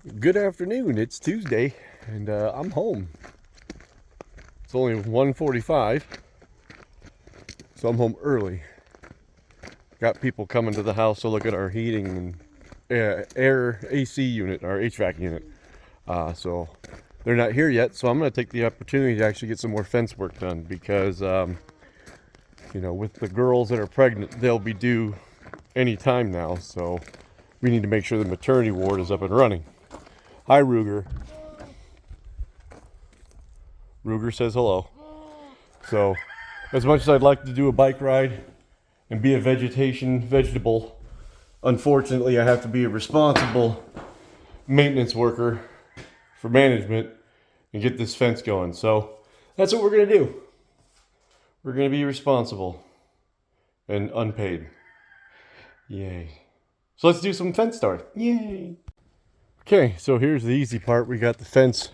Good afternoon. It's Tuesday, and I'm home. It's only 1:45, so I'm home early. Got people coming to the house to look at our heating and air AC unit, our HVAC unit. So they're not here yet, so I'm going to take the opportunity to actually get some more fence work done because, with the girls that are pregnant, they'll be due any time now. So we need to make sure the maternity ward is up and running. Hi, Ruger. Ruger says hello. So, as much as I'd like to do a bike ride and be a vegetable, unfortunately, I have to be a responsible maintenance worker for management and get this fence going. So, that's what we're going to do. We're going to be responsible and unpaid. Yay. So, let's do some fence start. Yay. Okay, so here's the easy part. We got the fence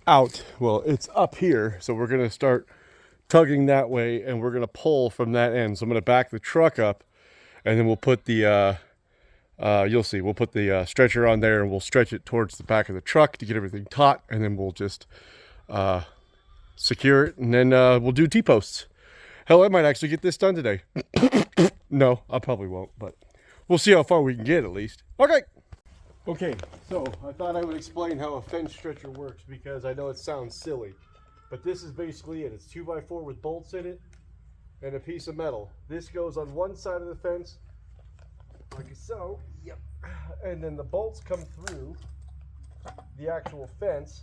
out. Well, it's up here, so we're going to start tugging that way, and we're going to pull from that end. So I'm going to back the truck up, and then we'll put the you'll see, we'll put the stretcher on there, and we'll stretch it towards the back of the truck to get everything taut, and then we'll just secure it, and then we'll do T-posts. Hell, I might actually get this done today. No, I probably won't, but we'll see how far we can get at least. Okay, so I thought I would explain how a fence stretcher works because I know it sounds silly, but this is basically it. It's 2x4 with bolts in it and a piece of metal. This goes on one side of the fence, like so. Yep. And then the bolts come through the actual fence,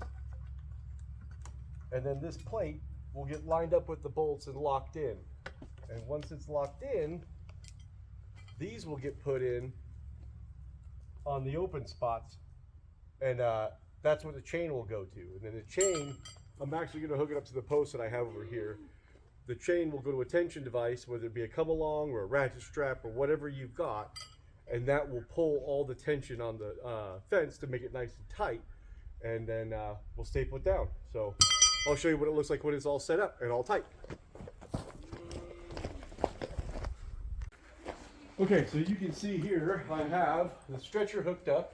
and then this plate will get lined up with the bolts and locked in. And once it's locked in, these will get put in on the open spots, and that's where the chain will go to. And then the chain, I'm actually going to hook it up to the post that I have over here. The chain will go to a tension device, whether it be a come along or a ratchet strap or whatever you've got, and that will pull all the tension on the fence to make it nice and tight, and then we'll staple it down. So I'll show you what it looks like when it's all set up and all tight. Okay, so you can see here, I have the stretcher hooked up,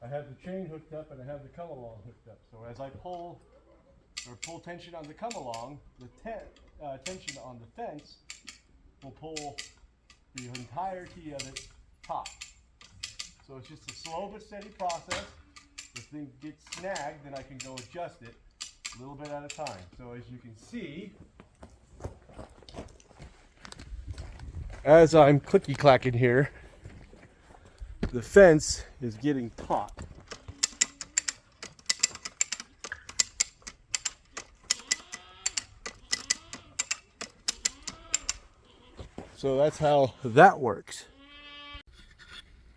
I have the chain hooked up, and I have the come along hooked up. So as I pull tension on the come along, the tension on the fence will pull the entirety of it taut. So it's just a slow but steady process. If things get snagged, then I can go adjust it a little bit at a time. So as you can see, as I'm clicky clacking here, the fence is getting taut. So that's how that works.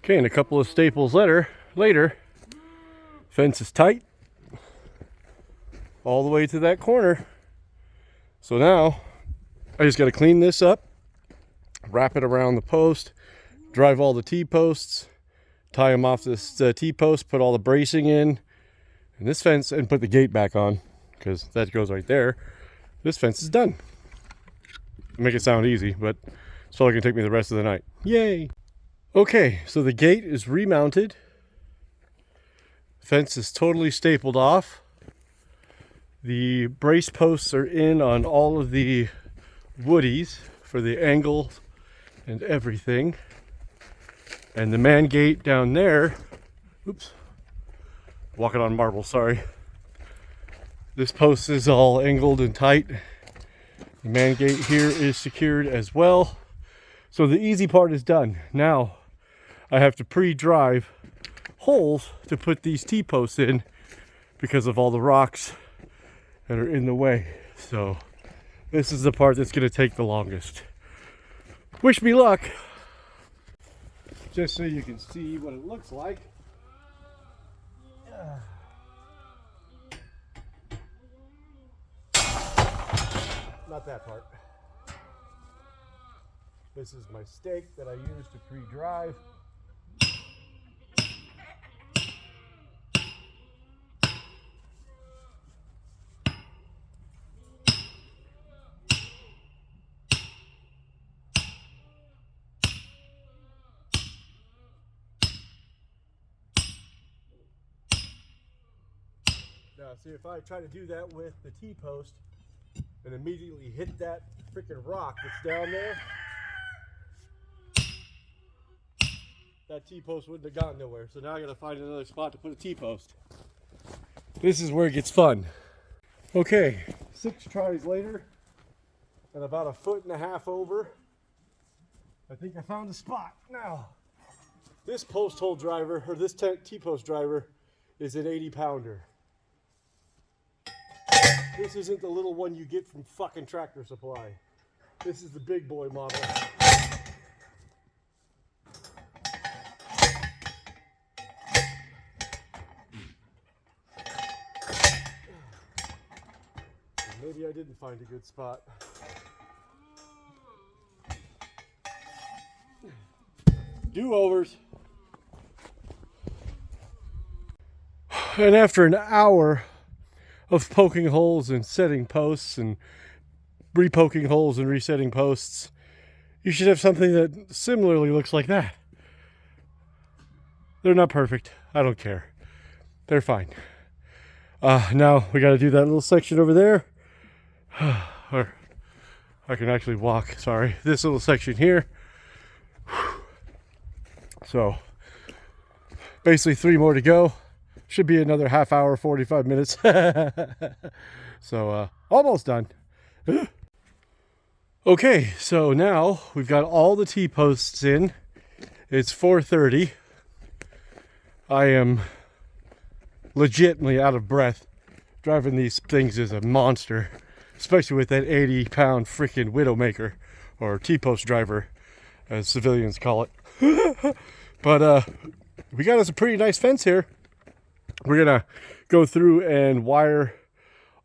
Okay, and a couple of staples later, fence is tight all the way to that corner. So now I just got to clean this up, wrap it around the post, drive all the T-posts, tie them off this T-post, put all the bracing in, and this fence, and put the gate back on, because that goes right there. This fence is done. Make it sound easy, but it's probably gonna take me the rest of the night. Yay! Okay, so the gate is remounted. Fence is totally stapled off. The brace posts are in on all of the woodies for the angles and everything. And the man gate down there, oops, walking on marble, sorry. This post is all angled and tight. The man gate here is secured as well. So the easy part is done. Now I have to pre-drive holes to put these T-posts in because of all the rocks that are in the way. So this is the part that's going to take the longest. Wish me luck. Just so you can see what it looks like. Not that part. This is my stake that I use to pre-drive. Now, see, if I try to do that with the T-post and immediately hit that freaking rock that's down there, that T-post wouldn't have gone nowhere. So now I gotta find another spot to put a T-post. This is where it gets fun. Okay, 6 tries later, and about 1.5 feet over, I think I found a spot. Now, this post hole driver, or this T-post driver, is an 80-pounder. This isn't the little one you get from fucking Tractor Supply. This is the big boy model. Maybe I didn't find a good spot. Do-overs. And after an hour of poking holes and setting posts and re-poking holes and resetting posts, you should have something that similarly looks like that. They're not perfect. I don't care. They're fine. Now we got to do that little section over there. Or I can actually walk, sorry. This little section here. So basically 3 more to go. Should be another half hour, 45 minutes. So almost done. Okay, so now we've got all the T-posts in. It's 4:30. I am legitimately out of breath. Driving these things is a monster, especially with that 80-pound freaking Widowmaker, or T-post driver, as civilians call it. But we got us a pretty nice fence here. We're gonna go through and wire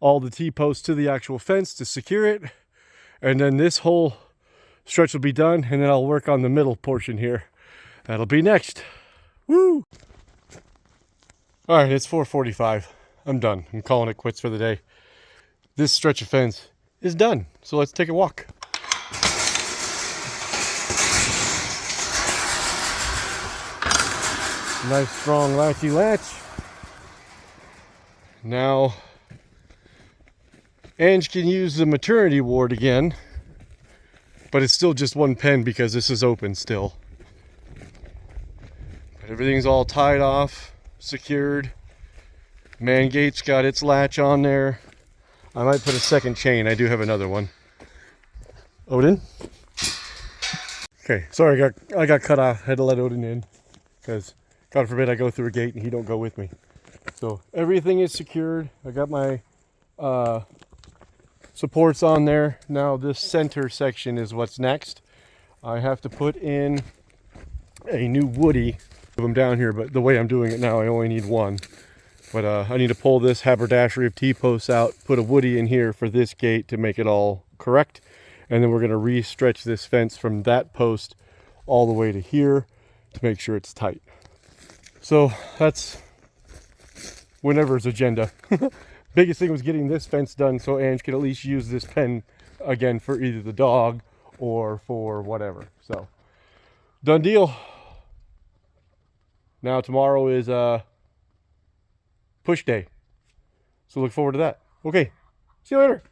all the T-posts to the actual fence to secure it, and then this whole stretch will be done, and then I'll work on the middle portion here. That'll be next. Woo! All right, it's 4:45. I'm done. I'm calling it quits for the day. This stretch of fence is done, so let's take a walk. Nice strong latchy latch. Now, Ange can use the maternity ward again, but it's still just one pen because this is open still. But everything's all tied off, secured. Man gate's got its latch on there. I might put a second chain. I do have another one. Odin? Okay, sorry, I got cut off. I had to let Odin in because God forbid I go through a gate and he don't go with me. So everything is secured. I got my supports on there. Now this center section is what's next. I have to put in a new woody. Put them down here, but the way I'm doing it now, I only need one. But I need to pull this haberdashery of T-posts out, put a woody in here for this gate to make it all correct. And then we're going to re-stretch this fence from that post all the way to here to make sure it's tight. So that's whenever's agenda. Biggest thing was getting this fence done so Ange can at least use this pen again for either the dog or for whatever. So done deal. Now tomorrow is push day, so look forward to that. Okay, see you later.